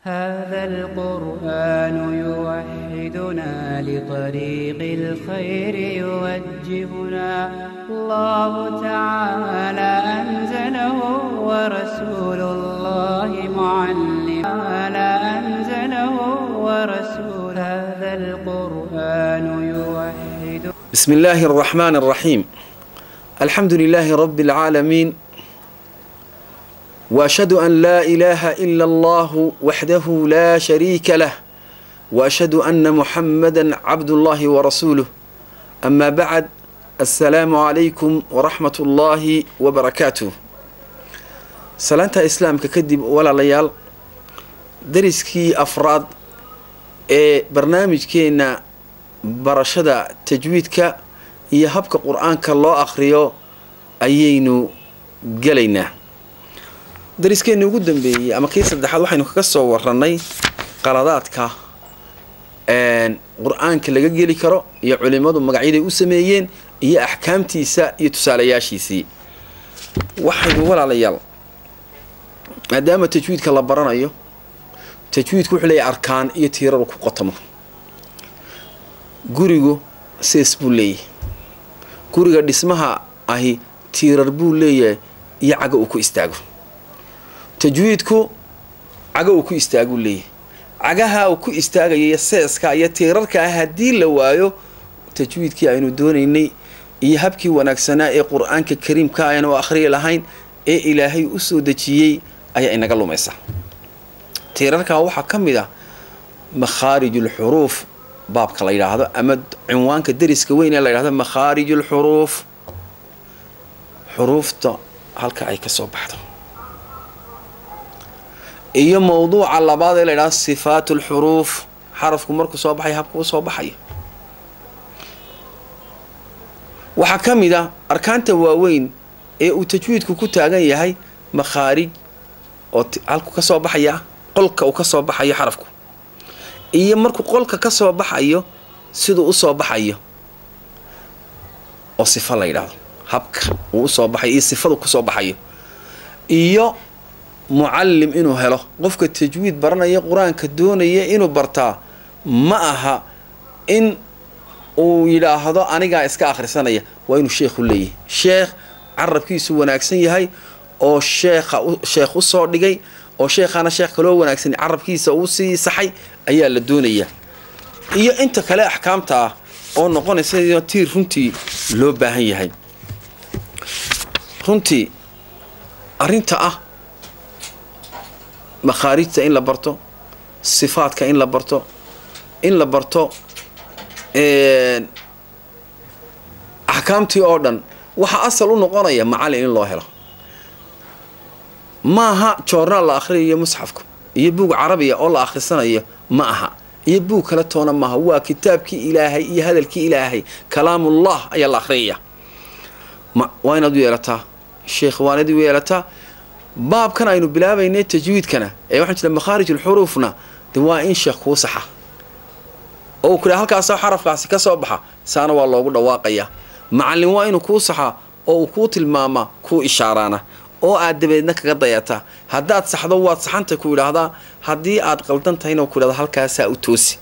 هذا القرآن يوحدنا لطريق الخير يوجهنا الله تعالى أنزله ورسول الله معلم هذا القرآن يوحدنا. بسم الله الرحمن الرحيم. الحمد لله رب العالمين، وأشهد أن لا إله إلا الله وحده لا شريك له، وأشهد أن محمدا عبد الله ورسوله. أما بعد، السلام عليكم ورحمة الله وبركاته. سلامة إسلام ككدب ولا ليال درسكي أفراد برنامج كينا برشدة تجويدك يهبك قرآنك الله أخريو أيينو قلينا. dariskeenna ugu dambeeyay ama kii saddexaad waxaynu kaga soo warranay qaladaadka qur'aanka laga geli karo iyo culimadu magacyada u sameeyeen iyo ahkaamtiisa iyo tusaalayaashiisii. waxaynu walaalayaal maadaama tajwiidka la baranayo, tajwiidku wuxuu leeyahay arkaan iyo tiirar ku qotamo. gurigu sees buu leeyahay, guriga dhismaha ahi tiirar buu leeyahay iyo caga uu ku istaago. tajwiidku caga uu ku istaagu leeyahay, cagaha uu ku istaagaya seeska iyo tiirarka haddii la waayo tajwiidkii aynu doonaynay iyo habkii wanaagsanaa ee qur'aanka kariimka aynu akhriyi lahayn ee ilaahay u soo dejiyey ayaa inaga lumaysa. tiirarka waxaa ka mid ah makhaarijul xuruuf baabka la yidhaahdo ama cinwaanka dariska weyn ee la yidhaahdo makhaarijul xuruuf, xuruufta halka ay ka soo baxdo. iyo mawduuca labaad ee la yidhaahdo sifaatul xuruuf, xarafku markuu soo baxay habka uu soo baxayo. waxaa ka mid ah arkaanta waaweyn ee uu tajwiidku ku taagan yahay makhaarij oo halku ka soo baxaya, qolka uu ka soo baxayo xarafku, iyo markuu qolka ka soo baxayo siduu u soo baxayo oo sifo la yidhaahdo, habka uu u soo baxayo iyo sifadu ku soo baxayo. iyo mucallim inuu helo, qofka tajwiid baranaya qur-aanka doonaya inuu bartaa ma aha in uu yidhaahdo anigaa iska akhrisanaya, waa inuu sheekhu leeyahay, sheekh carabkiisu wanaagsan yahay oo sheekh u soo dhigay, oo sheekhana sheekh kaloo wanaagsan carabkiisa uu sii saxay ayaa la doonaya. iyo inta kale axkaamta ah oo noqonaysa tiir runtii loo baahan yahay. runtii arrinta ah makhaarijta in la barto, sifaadka in la barto, axkaamtii oo dhan waxaa asal u noqonaya macallin in loo helo. maaha joornaal la akhriyayo musxafka iyo buug carabiya oo la akhrisanayo ma aha, iyo buug kale toona maaha, waa kitaabkii ilaahay iyo hadalkii ilaahay, kalaamullah ayaa la akhriyaya. waa inaad u yeelataa sheekh, waa inaad u yeelataa. baabkan aynu bilaabaynay tajwiidkana ee waxaan jira makhaarijul xuruufna de waa in sheekh kuu saxa oo ku halkaas xarafkaasi ka soo baxa, saana waa loogu dhawaaqaya. macallin waa inuu kuu saxa oo uu kuu tilmaama, kuu ishaaraana, oo aad dabeedna kaga dayataa. haddaad saxdo waad saxanta ku yidhaahdaa, haddii aad qaldan tahayna ku yidhahdaa halkaasaa u toosi.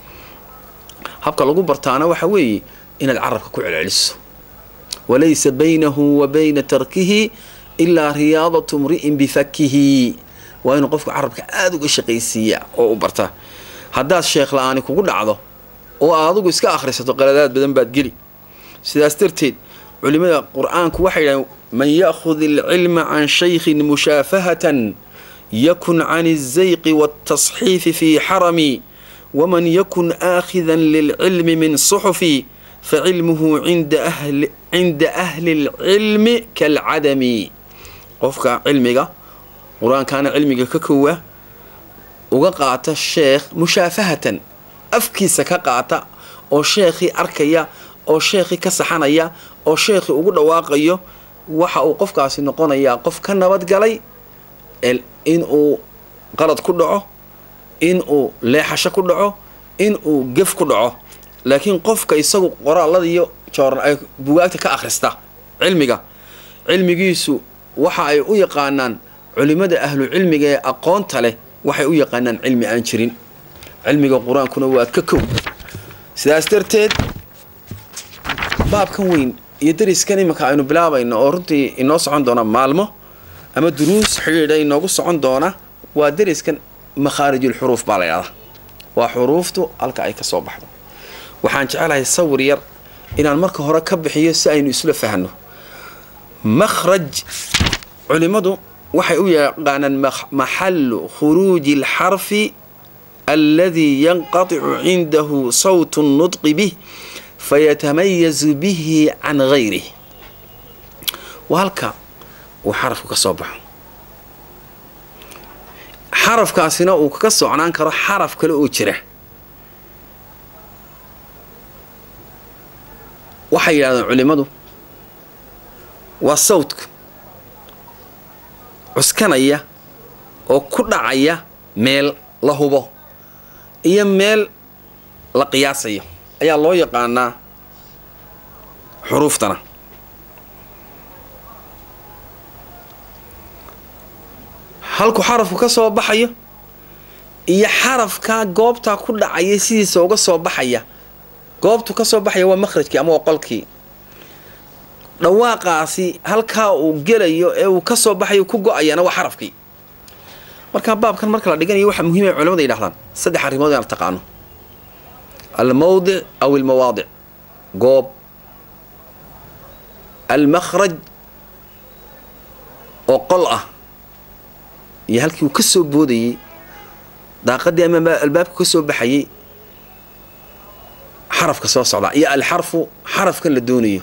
habka lagu bartaana waxa weeye inaad carabka ku celceliso. walaysa baynahu wa bayna tarkihi ilaa riyaadatu mri'in bifakihi. waa inuu qofku carabka aada uga shaqaysiiya oo u barta. haddaad sheekh la-aani kugu dhacdo oo adigu iska akhrisato qaladaad badan baad geli. sidaas darteed culimada qur'aanku waxay yidhahdeen man ya'khud alcilma can shaykhin mushaafahatan yakun can alzayqi waaltasxiifi fii xarami waman yakun aakhidan lilcilmi min suxufi facilmuhu cinda ahli alcilmi kaalcadami. qofka cilmiga qur-aankaana cilmiga ka kowa uga qaata sheekh mushaafahatan, afkiisa ka qaata oo sheekhii arkaya oo sheekhii ka saxanaya oo sheekhii ugu dhawaaqayo, waxa uu qofkaasi noqonayaa qof ka nabadgalay inuu qalad ku dhaco, inuu leexasho ku dhaco, inuu gef ku dhaco. laakiin qofka isagu qoraalada iyo bugaagta ka akhrista cilmigiisu waxa ay u yaqaanaan culimada ahlu cilmiga ee aqoonta leh waxay u yaqaanaan cilmi aan jirin cilmiga quraankuna waa ka kow sidaas darteed baabkan weyn iyo dariskan imika aynu bilaabayno oo runtii inoo socon doona maalmo ama duruus xiriir inoogu socon doona waa dariskan makharijul huruf baa la yiraahdaa waa xuruuftu halka ay ka soo baxdo waxaan jecelahay sawir yar inaan marka hore ka bixiyo si aynu isla fahanno makhraj culimadu waxay u yaqaanaan maxallu khuruuji alxarfi alladhi yanqati'u 'indahu sawtu an-nutq bih fayatamayyazu bihi 'an ghayrihi walka wa xarafku ka soo baxo xarafkaasina uu ka soconaan karo xaraf kale oo jira waxay yiraahdaan culimadu waa sawtka cuskanaya oo ku dhacaya meel la hubo iyo meel la qiyaasayo ayaa loo yaqaanaa xuruuftana halku xarafku ka soo baxayo iyo xarafka goobta ku dhacaya sidiisa uga soo baxaya goobtu ka soo baxaya waa makhrajki ama qolkii dhawaaqaasi halka uu gelayo ee uu ka soo baxayo ku go'ayana waa xarafkii marka baabkan marka la dhiganayo waxa muhiim ah culimadu yiraahdaan saddex arrimood aan taqaano al-mawdi' aw al-mawadi' goob al-makhraj oo qol ah iyo halkii uu ka soo boodayay daaqadii ama albaabka ka soo baxayay xarafka soo socda iyo al-harfu xarafkan la doonayo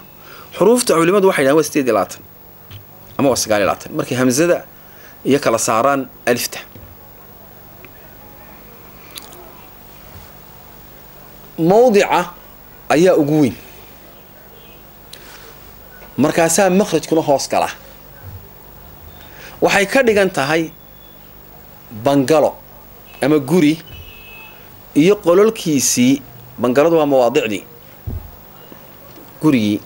xuruufta culimadu waxay yiraahdaan waa 8 ama waa 9 markii hamzada iyo kala saaraan alifta mawdi'a ayaa ugu weyn markaasaa makhrajkuna hoos gala waxay ka dhigan tahay bangalo ama guri iyo qololkiisii bangaladu waa mawaadicdii gurigii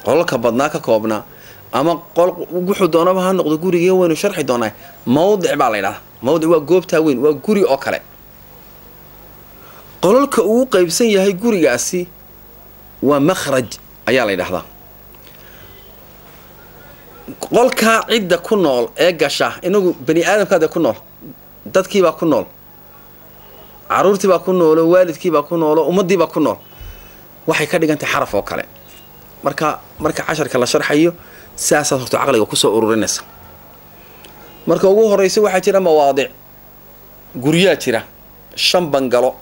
qolka badnaa ka koobna ama qol wuxuu doonaba ha noqdo gurigii waynu sharxi doonaa mawdic baa la yiraahdaa mawdic waa goobta weyn waa guri oo kale qololka uu qaybsan yahay gurigaasi waa makhraj ayaa la yiraahdaa qolka cidda ku nool ee gasha inagu bani aadamkaada ku nool dadkii baa ku nool caruurtii baa ku nool waalidkii baa ku nool ummadii baa ku nool waxay ka dhigantay xaraf oo kale marka casharka la sharxayo siyaasadda horta aqliga ku soo ururinaysa marka ugu horeysa waxa jira mawaadic guriya jira 5 bangalo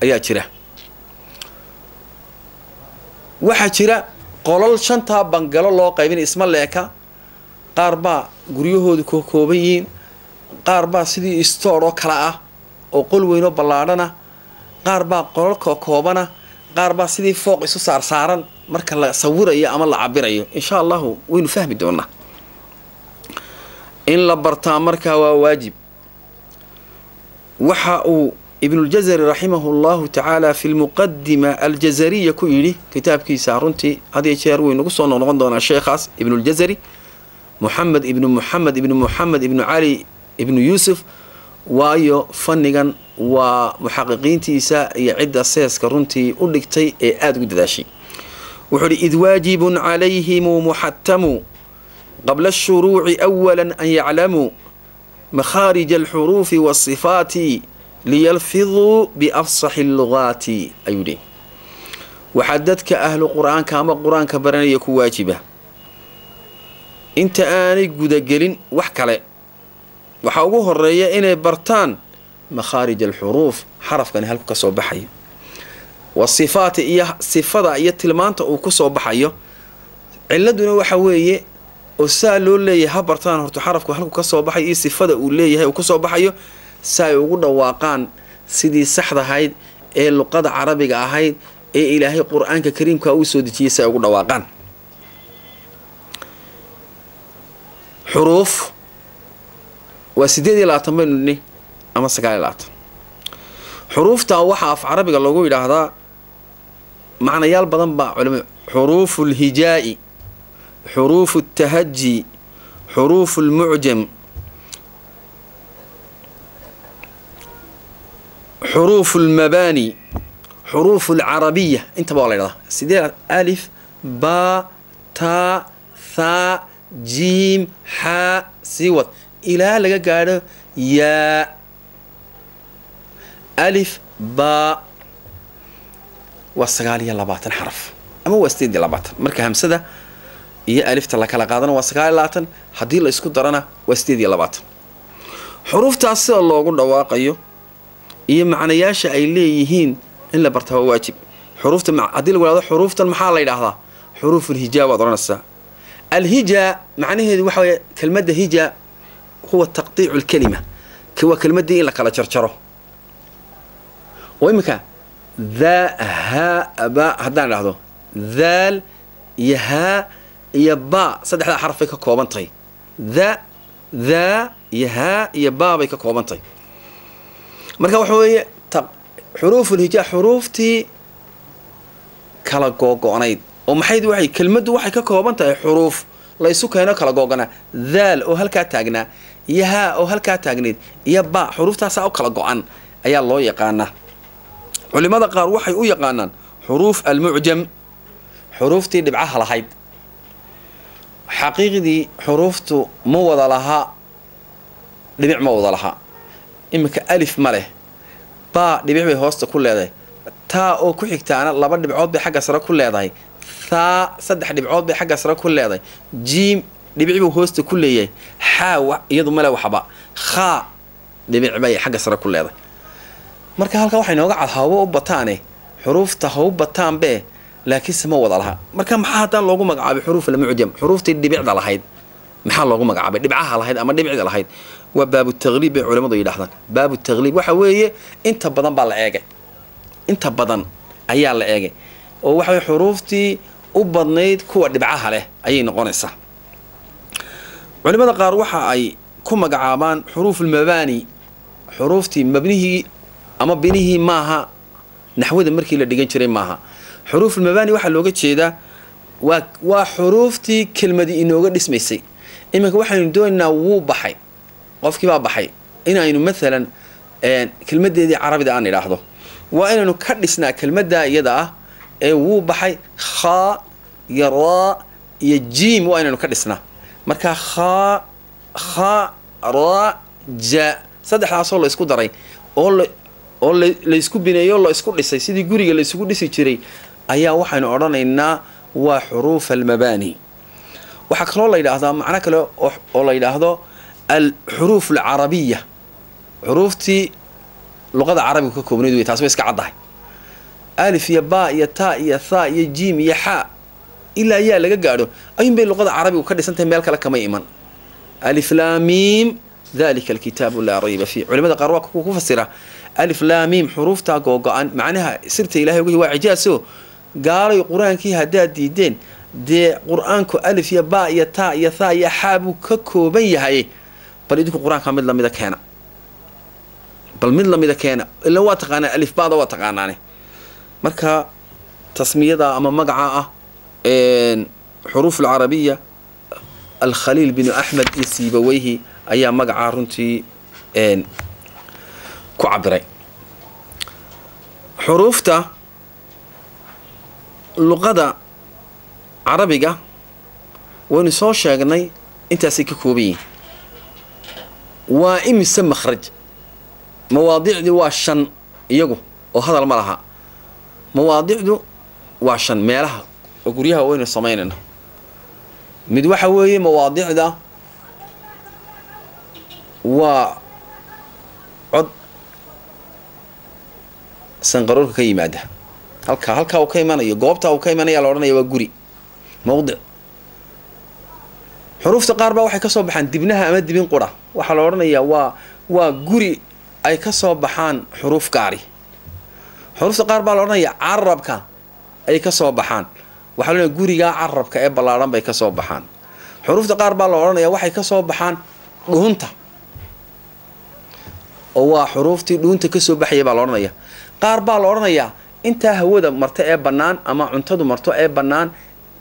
ayaa jira waxa jira qolol 5 bangalo loo qaybin isma leeka qaar baa guryahoodu ka kooban yihiin qaar baa sidii store oo kala ah oo qol weyn oo ballaadhana qaar baa qolol ka koobana qaar baa sidii fooq isu saaran marka la sawirayo ama la cabirayo insha Allah waynu fahmi doonaa in la bartaa marka waa waajib waxa uu ابن الجزري رحمه الله تعالى في المقدمة الجزرية كيري كتاب كيسا رنتي هذه شيروي نقص نقدنا الشيخ ابن الجزري محمد ابن علي ابن يوسف وايو فنغان ومحققين تيسا يعد اساس كرنتي ودغتي اد غداشي وحري اذ واجب عليهم محتم قبل الشروع اولا ان يعلموا مخارج الحروف والصفات ليلفظوا بأفصح اللغات أيودي وحددك أهل القرآن كما القرآن كبرنا يكون واجبة انت آني قدقلين وحكالي وحاوه الرئيه إني برتان مخارج الحروف حرف كان هلك كسو بحي والصفات إياه صفات إياه تلمانتا وكسو بحي علدنا وحوية وسالوا لي هبرتان هرتو حرف كهلك كسو بحي إيه صفات وليه وكسو بحي ساي ugu dhawaaqaan sidii saxda ahayd ee luqada carabiga ahayd ee ilaahay quraanka kariimka uu soo dejiyay say ugu dhawaaqaan xuruf wa 8 ama 9 xurufta waxa af carabiga lagu yiraahdaa macnayaal badan ba culimo xuruful hijaa'i xurufut tahajji xuruful mu'jam حروف المباني حروف العربية انت بقى الله سيدي ألف با تا ثا جيم حاء سيوت إلى لقى قاعدة يا ألف با والسقالية لباتن حرف أما هو استيدي لباتن مركا همسدة يا ألف تلا كلا قادنا والسقالية لاتن حدي الله يسكت درنا واستيدي لباتن حروف تأثير الله يقول واقعيه إيه معنى ياشا أي ليهين إلا برتها واجب حروف مع عدل ولا حروف المحل يلاحظها حروف الهجاء وضرنا الساعة الهجاء معناه وحوي كلمة هجاء هو تقطيع الكلمة كوا كلمة دي لك على شرشره ويمكن ذا ها باء هدان لاحظوا ذال يها يباء صدق هذا حرف فيك كوبنطي ذا يها يباء بيك كوبنطي marka waxa weeye xuruuf الهجاء xuruuftii kala go'go'nayd oo maxay waxay kelmaddu waxay ka kooban tahay xuruuf la isu keeno kala go'gana daal oo halka taagna yaha oo halka taagneed iyo ba xuruuftaas oo kala go'an ayaa loo yaqaana culimada qaar waxay u yaqaanaan xuruuf al-mu'jam xuruuftii dhibcaha lahayd xaqiiqdii xuruuftu ma wada laha dhibic ma wada laha imika alif male ba dhibic bay hoosta ku leedahay taa oo ku xigtaana laba dhibcood bay xagga sare ku leedahay thaa saddex dhibcood bay xagga sare ku leedahay jiim dhibic buu hoosta ku leeyahay xaa iyadu male waxba khaa dhibic bay xagga sare ku leedahay marka halka waxay nooga cad hawo u bataane xuruufta hawo bataan be laakiin sama wada laha marka maxaa hadaan loogu magacaabay xuruuf al-mu'jam xuruuftii dhibicda lahayd maxaa loogu magacaabay dhibcaha lahayd ama dhibicda lahayd وباب التغليب علماء يلاحظون باب التغليب وحويه انت بدن با لا ايغي انت بدن ايا لا ايغي oo waxa xuruuftii u badnayd kuwa dhibcaha leh ayay noqonaysaa culimada qaar waxa ay ku magacaabaan xuruuf al-mabani xuruuftii mabnihi ama binihi maaha naxwada markii la dhigan jiray maaha xuruuf al-mabani waxa looga jeedaa waa xuruuftii kelmadii inooga dhismaysay iminka waxaynu doonaynaa wuu baxay qofkii baa baxay inaynu مثلا kelmadeedii carabida aan idhaahdo waa inaynu ka dhisnaa kelmadda iyada ah ee wuu baxay kha yara iyo jiim waa inaynu ka dhisnaa marka kha ra ja saddexdaas oo la isku daray oo la isku bineeyo la isku dhisay sidii guriga la isugu dhisi jiray ayaa waxaynu odhanaynaa waa xuruuf al-mabani waxa kale la yiraahdaa macna kale oo la yiraahdo الحروف العربية حروفتي لغة عربية كوبنيد ويتاسوي اسك عضاي ألف يا باء يا تاء يا ثاء يا جيم يا حاء إلا يا لقى قاعدوا أين بين اللغة العربية وكذا سنتين مالك لك ما إيمان ألف لام ميم ذلك الكتاب لا ريب فيه علماء قروا كفسرة ألف لام ميم حروف تاقوقا معناها سرت إلهي وهو عجاسو قالوا القرآن كي هداد ديدين دي قرآنكو ألف يا باء يا تاء يا ثاء يا حاب كوبي هاي بل يدك القرآن كامل لم يدكينا بل من لم يدكينا إلا هو تقانا ألف بعض وتقاناني مركا تسمية أما مقعاء حروف العربية الخليل بن أحمد يسيبويه أيام مقعاء رنتي كعبري حروفتا اللغة عربية ونسو شاقني انت سيككوبين وإمس مخرج مواضيع دي واشن يجو وهذا المرها مواضيع دي واشن مالها وقريها وين الصميننا مدوحة وهي مواضيع ده وعد سنقرر كي ماده هلكا وكيمانيا goobta uu ka imanaya la oranaya waa guri mowdic xuruufta qaar ba waxay ka soo baxaan dibnaha ama dibin qura waxa la oranaya waa guri ay ka soo baxaan xuruuf gaari xuruufta qaar ba la oranaya carabka ay ka soo baxaan waxa la guriga carabka ee balaaran bay ka soo baxaan xuruufta qaar ba la oranaya waxay ka soo baxaan dhuunta oo waa xuruuftii dhuunta ka soo baxay ba la oranaya qaar ba la oranaya inta hawada marta ee banaan ama cuntadu marto ee banaan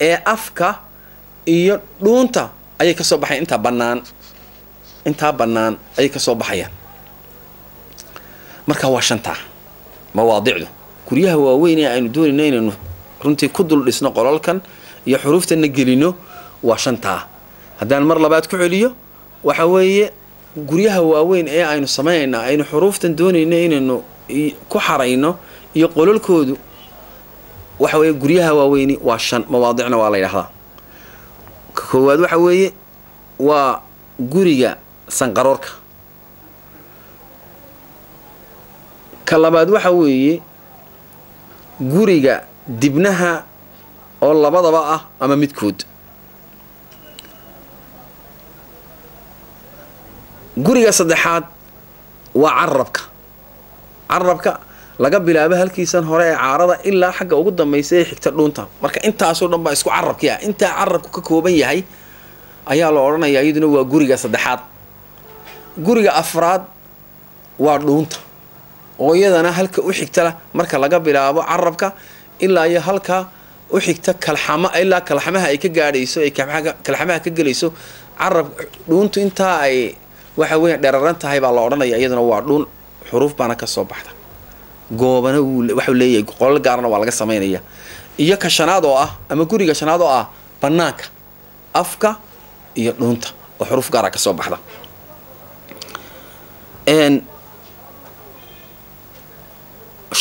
ee afka iyo dhuunta ayay ka soo baxayaan inta banaan ayay ka soo baxayaan marka waa shanta mawaadicdu guryaha waaweyn ee aynu doonayno inaynu runtii ku dul dhisno qolalkan iyo xuruuftana gelino waa shantaa haddaan mar labaad ku celiyo waxa weeye guryaha waaweyn ee aynu sameynaa aynu xuruuftan doonayno inaynu ku xarayno iyo qolalkoodu waxa weeye guryaha waaweyni waa shan mawaadicna waa la yidhaahdaa ka koowaad waxa weeye waa guriga sanqaroorka ka labaad waxa weeye guriga dibnaha oo labadaba ah ama midkood guriga saddexaad waa carabka laga bilaabo halkiisan hore ee caarada ilaa xagga ugu dambaysa ee xigta dhuunta marka intaasoo dhan baa isku carabkii ah intaa carabku ka kooban yahay ayaa la odhanayaa iyaduna waa guriga saddexaad guriga afraad waa dhuunta oo iyadana halka u xigta marka laga bilaabo carabka ilaa iyo halka u xigta ilaa kalxamaha ay ka gaadhayso ay kalxamaha ka gelayso carab dhuuntu intaa ay waxa weeye dheeraran tahay baa la odhanayaa iyaduna waa dhuun xuruuf baana ka soo baxda goobana wuxuu leeyahay qolal gaarna waa laga sameynaya iyo ka shanaad oo ah ama guriga shanaad oo ah banaanka afka iyo dhuunta oo xuruuf gaar ah ka soo baxda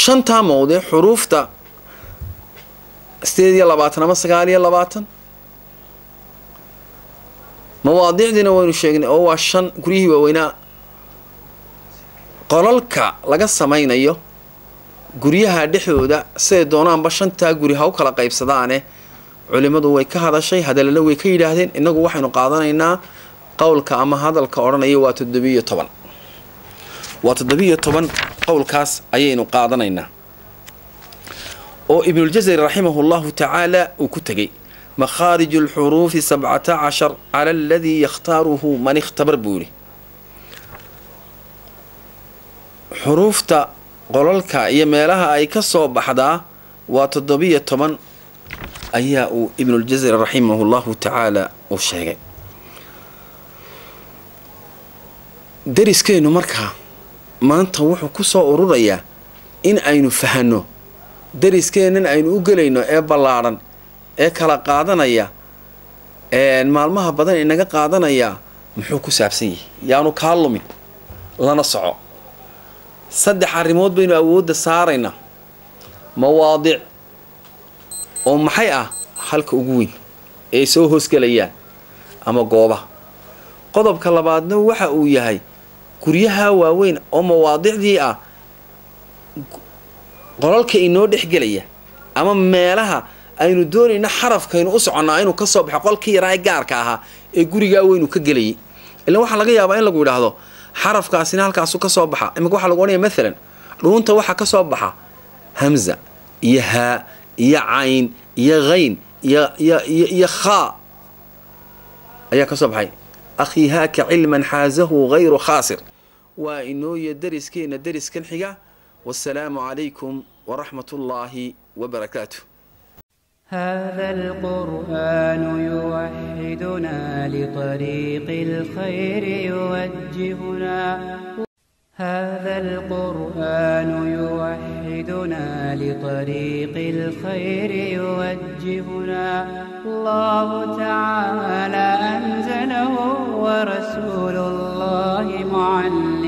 shanta mawduuc xuruufta 28 ama 29 mawaadiicdina waynu sheegnay oo waa shan guriyihii waaweynaa qolalka laga sameynayo guryaha dhexdooda siday doonaanba shantaa guri ha u kala qaybsadaane culimmadu way ka hadashay hadalana way ka yidhaahdeen innagu waxaynu qaadanaynaa qowlka ama hadalka odhanaya waa 17 waa 17 qowlkaas ayaynu qaadanaynaa oo ibnuljazari raximahullahu tacaala uu ku tegey مخارج الحروف 17 على الذي يختاره من اختبر بولي حروفتا قولالكا iyo meelaha ay ka soo baxdaa waa 17 ayaa uu ibn al-Jazari rahimahullahu ta'ala uu sheegay dariskeenu markaa maanta wuxuu ku soo ururayaa in aynu fahano dariskeenan aynu u galayno ee ballaaran ee kala qaadanaya maalmaha badan inaga qaadanaya muxuu ku saabsan yahay yaanu ka lumin lana soco saddex arrimood baynu awoodda saarayna mawaadic oo maxay ah halka ugu weyn ee soo hoosgalayaan ama gooba qodobka labaadna waxa uu yahay guryaha waaweyn oo mawaadicdii ah qolalka inoo dhexgelaya ama meelaha aynu doonayna xarafkaynu u soconaa inuu ka soo baxo qolkii yaraa gaarka ahaa ee guriga weyn uu ka galay ilaa waxa laga yaabaa in lagu yiraahdo xarafkaasina halkaas uu ka soo baxa imika waxa lagu oranaya mesela dhuunta waxa ka soo baxa hamza iyo ha iyo ayn iyo ghayn iyo kha ayaa ka soo baxay akhi haaka ilman hazahu ghayru khasir wa inoo yadriskeena dariskan xiga والسلام عليكم ورحمة الله وبركاته هذا القرآن يوحدنا لطريق الخير يوجهنا هذا القرآن يوحدنا لطريق الخير يوجهنا الله تعالى أنزله ورسول الله معلم